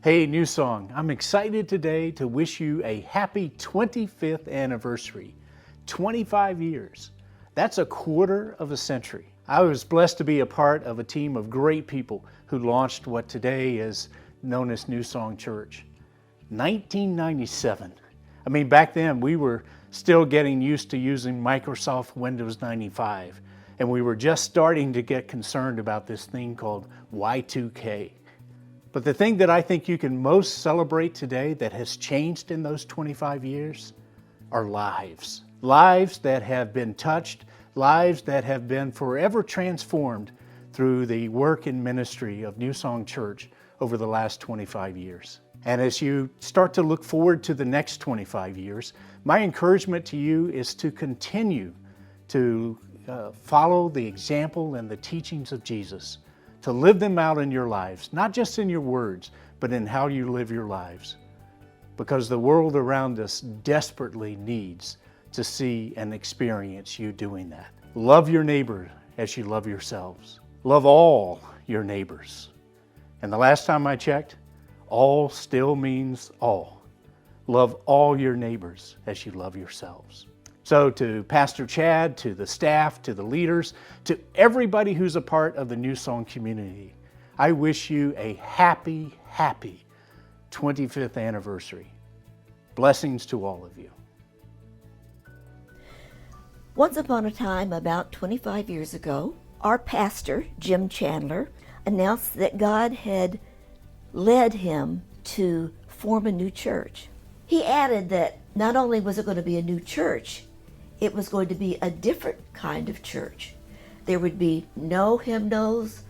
Hey, New Song, I'm excited today to wish you a happy 25th anniversary. 25 years. That's a quarter of a century. I was blessed to be a part of a team of great people who launched what today is known as New Song Church. 1997. Back then we were still getting used to using Microsoft Windows 95, and we were just starting to get concerned about this thing called Y2K. But the thing that I think you can most celebrate today that has changed in those 25 years are lives. Lives that have been touched, lives that have been forever transformed through the work and ministry of New Song Church over the last 25 years. And as you start to look forward to the next 25 years, my encouragement to you is to continue to follow the example and the teachings of Jesus, to live them out in your lives, not just in your words, but in how you live your lives. Because the world around us desperately needs to see and experience you doing that. Love your neighbor as you love yourselves. Love all your neighbors. And the last time I checked, all still means all. Love all your neighbors as you love yourselves. So to Pastor Chad, to the staff, to the leaders, to everybody who's a part of the New Song community, I wish you a happy, happy 25th anniversary. Blessings to all of you. Once upon a time, about 25 years ago, our pastor, Jim Chandler, announced that God had led him to form a new church. He added that not only was it going to be a new church, it was going to be a different kind of church. There would be no hymnals,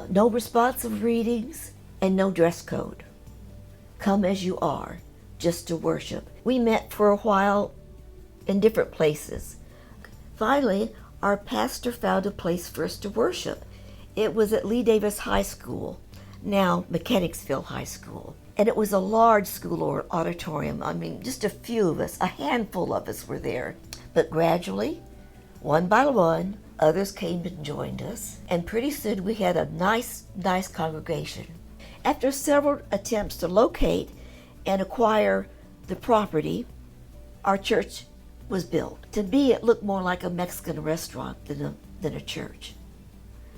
no responsive readings, and no dress code. Come as you are, just to worship. We met for a while in different places. Finally, our pastor found a place for us to worship. It was at Lee Davis High School, now Mechanicsville High School. And it was a large school or auditorium. Just a few of us, a handful of us were there. But gradually, one by one, others came and joined us. And pretty soon we had a nice congregation. After several attempts to locate and acquire the property, our church was built. To me, it looked more like a Mexican restaurant than a church.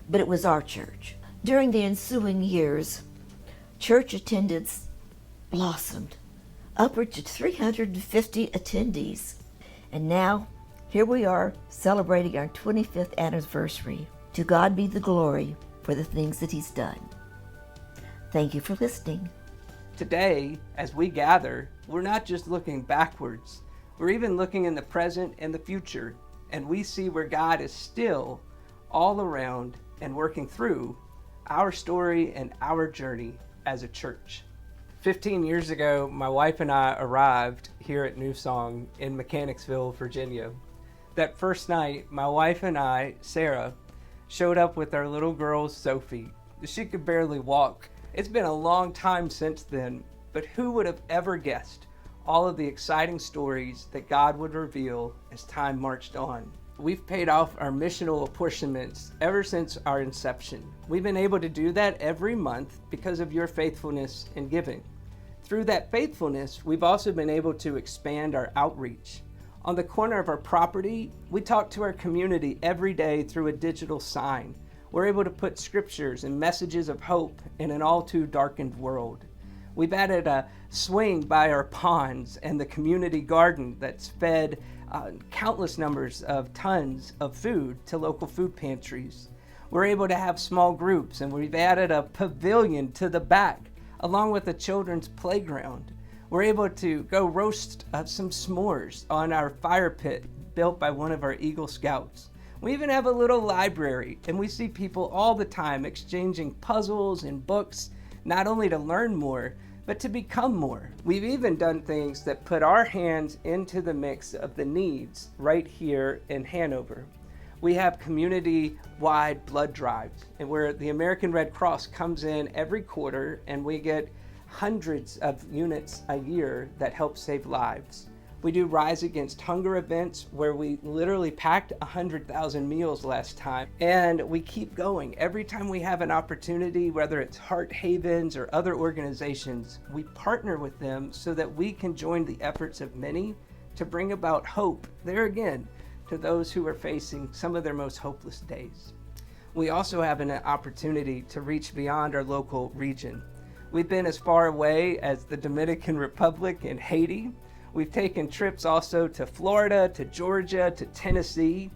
But it was our church. During the ensuing years, church attendance blossomed, upwards of 350 attendees. And now, here we are celebrating our 25th anniversary. To God be the glory for the things that He's done. Thank you for listening. Today, as we gather, we're not just looking backwards, we're even looking in the present and the future, and we see where God is still all around and working through our story and our journey as a church. 15 years ago, my wife and I arrived here at New Song in Mechanicsville, Virginia. That first night, my wife and I, Sarah, showed up with our little girl, Sophie. She could barely walk. It's been a long time since then, but who would have ever guessed all of the exciting stories that God would reveal as time marched on? We've paid off our missional apportionments ever since our inception. We've been able to do that every month because of your faithfulness in giving. Through that faithfulness, we've also been able to expand our outreach. On the corner of our property, we talk to our community every day through a digital sign. We're able to put scriptures and messages of hope in an all too darkened world. We've added a swing by our ponds and the community garden that's fed countless numbers of tons of food to local food pantries. We're able to have small groups, and we've added a pavilion to the back along with a children's playground. We're able to go roast some s'mores on our fire pit built by one of our Eagle Scouts. We even have a little library, and we see people all the time exchanging puzzles and books, not only to learn more, but to become more. We've even done things that put our hands into the mix of the needs right here in Hanover. We have community-wide blood drives, and where the American Red Cross comes in every quarter, and we get hundreds of units a year that help save lives. We do Rise Against Hunger events where we literally packed 100,000 meals last time. And we keep going. Every time we have an opportunity, whether it's Heart Havens or other organizations, we partner with them so that we can join the efforts of many to bring about hope, there again, to those who are facing some of their most hopeless days. We also have an opportunity to reach beyond our local region. We've been as far away as the Dominican Republic and Haiti. We've taken trips also to Florida, to Georgia, to Tennessee.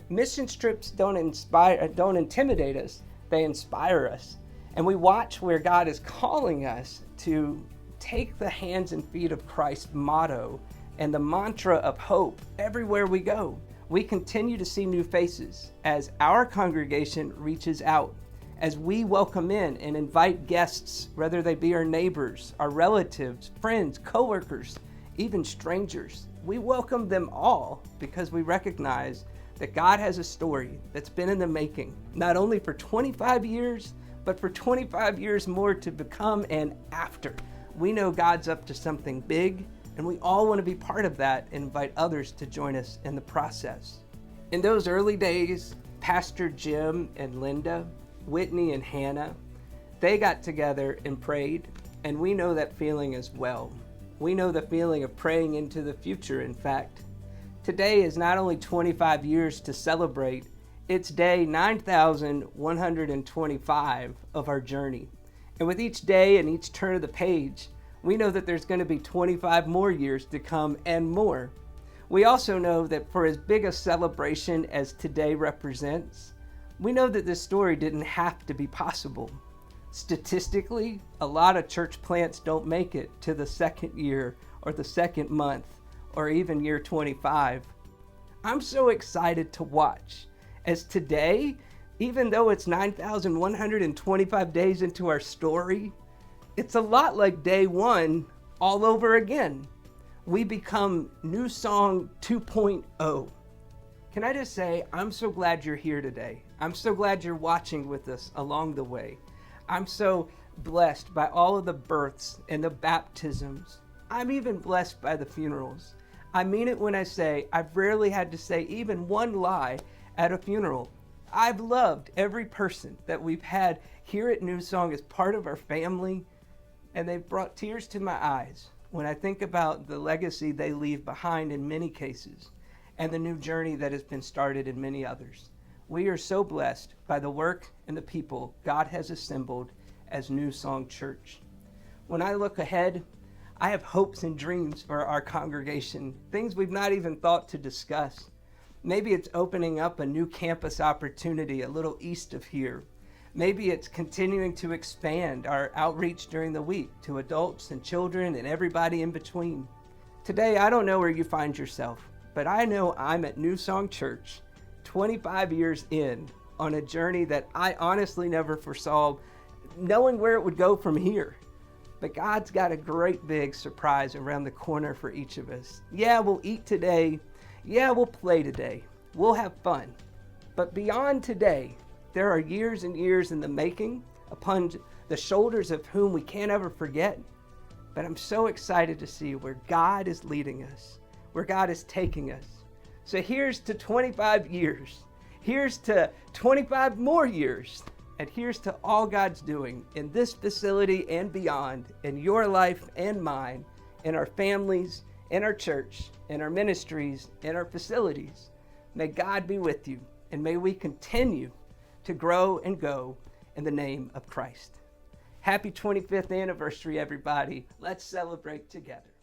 Mission trips don't intimidate us, they inspire us. And we watch where God is calling us to take the hands and feet of Christ's motto and the mantra of hope everywhere we go. We continue to see new faces as our congregation reaches out, as we welcome in and invite guests, whether they be our neighbors, our relatives, friends, coworkers, even strangers. We welcome them all because we recognize that God has a story that's been in the making, not only for 25 years, but for 25 years more to become and after. We know God's up to something big, and we all want to be part of that and invite others to join us in the process. In those early days, Pastor Jim and Linda, Whitney and Hannah, they got together and prayed, and we know that feeling as well. We know the feeling of praying into the future, in fact. Today is not only 25 years to celebrate, it's day 9,125 of our journey. And with each day and each turn of the page, we know that there's going to be 25 more years to come and more. We also know that for as big a celebration as today represents, we know that this story didn't have to be possible. Statistically, a lot of church plants don't make it to the second year or the second month or even year 25. I'm so excited to watch as today, even though it's 9,125 days into our story, it's a lot like day one all over again. We become New Song 2.0. Can I just say, I'm so glad you're here today. I'm so glad you're watching with us along the way. I'm so blessed by all of the births and the baptisms. I'm even blessed by the funerals. I mean it when I say I've rarely had to say even one lie at a funeral. I've loved every person that we've had here at New Song as part of our family, and they've brought tears to my eyes when I think about the legacy they leave behind in many cases and the new journey that has been started in many others. We are so blessed by the work and the people God has assembled as New Song Church. When I look ahead, I have hopes and dreams for our congregation, things we've not even thought to discuss. Maybe it's opening up a new campus opportunity a little east of here. Maybe it's continuing to expand our outreach during the week to adults and children and everybody in between. Today, I don't know where you find yourself, but I know I'm at New Song Church, 25 years in, on a journey that I honestly never foresaw knowing where it would go from here. But God's got a great big surprise around the corner for each of us. Yeah, we'll eat today. Yeah, we'll play today. We'll have fun. But beyond today, there are years and years in the making upon the shoulders of whom we can't ever forget. But I'm so excited to see where God is leading us, where God is taking us. So here's to 25 years. Here's to 25 more years. And here's to all God's doing in this facility and beyond, in your life and mine, in our families, in our church, in our ministries, in our facilities. May God be with you, and may we continue to grow and go in the name of Christ. Happy 25th anniversary, everybody. Let's celebrate together.